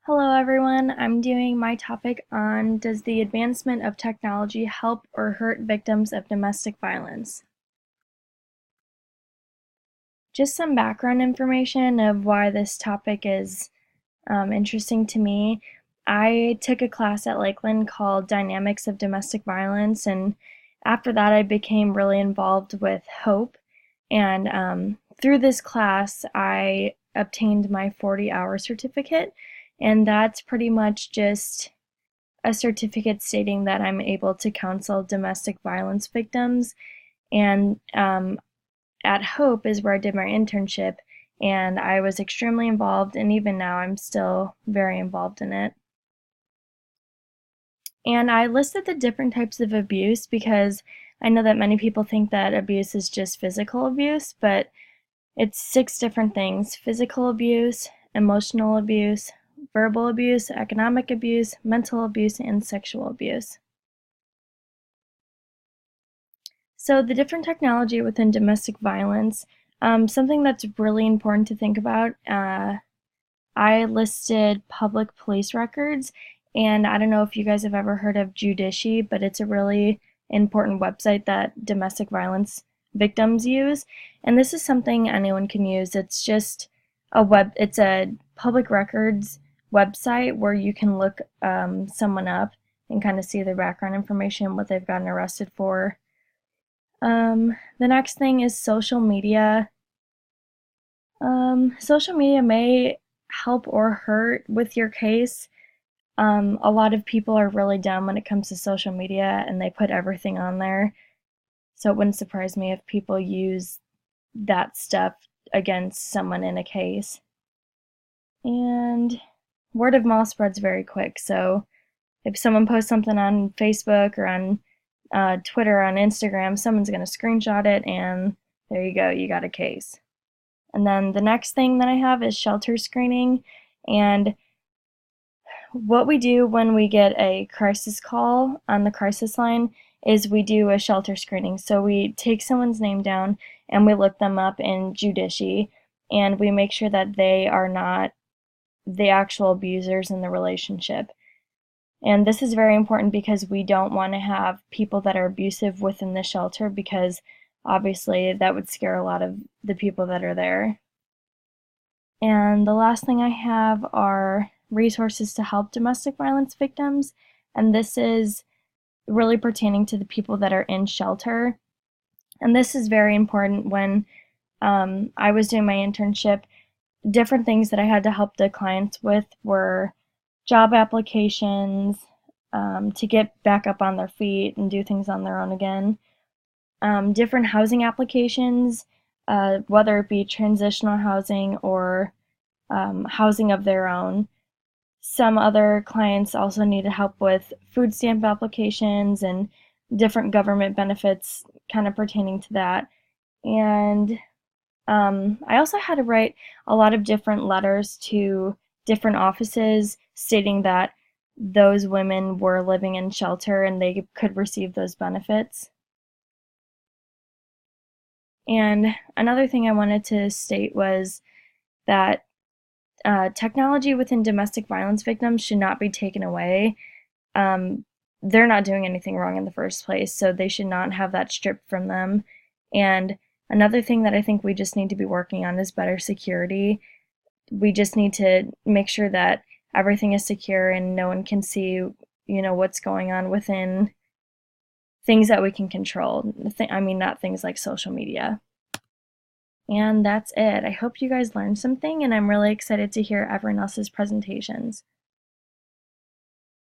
Hello everyone, I'm doing my topic on does the advancement of technology help or hurt victims of domestic violence? Just some background information of why this topic is interesting to me. I took a class at Lakeland called Dynamics of Domestic Violence, and after that I became really involved with HOPE. And through this class, I obtained my 40-hour certificate, and that's pretty much just a certificate stating that I'm able to counsel domestic violence victims. And at Hope is where I did my internship, and I was extremely involved, and even now I'm still very involved in it. And I listed the different types of abuse because I know that many people think that abuse is just physical abuse, but it's 6 different things: physical abuse, emotional abuse, verbal abuse, economic abuse, mental abuse, and sexual abuse. So the different technology within domestic violence, something that's really important to think about, I listed public police records, and I don't know if you guys have ever heard of Judici, but it's a really important website that domestic violence victims use, and this is something anyone can use. It's a public records website where you can look someone up and kind of see their background information, what they've gotten arrested for. The next thing is social media. Social media may help or hurt with your case. A lot of people are really dumb when it comes to social media and they put everything on there. So it wouldn't surprise me if people use that stuff against someone in a case. And word of mouth spreads very quick. So if someone posts something on Facebook or on Twitter, on Instagram, someone's going to screenshot it, and there you go, you got a case. And then the next thing that I have is shelter screening. And what we do when we get a crisis call on the crisis line is we do a shelter screening. So we take someone's name down and we look them up in Judici, and we make sure that they are not the actual abusers in the relationship. And this is very important because we don't want to have people that are abusive within the shelter, because obviously that would scare a lot of the people that are there. And the last thing I have are resources to help domestic violence victims, and this is really pertaining to the people that are in shelter. And this is very important. When I was doing my internship, different things that I had to help the clients with were job applications, to get back up on their feet and do things on their own again, different housing applications, whether it be transitional housing or housing of their own. Some other clients also needed help with food stamp applications and different government benefits kind of pertaining to that. And I also had to write a lot of different letters to different offices stating that those women were living in shelter and they could receive those benefits. And another thing I wanted to state was that technology within domestic violence victims should not be taken away. They're not doing anything wrong in the first place, so they should not have that stripped from them. And another thing that I think we just need to be working on is better security. We just need to make sure that everything is secure and no one can see, what's going on within things that we can control. I mean, not things like social media. And that's it. I hope you guys learned something, and I'm really excited to hear everyone else's presentations.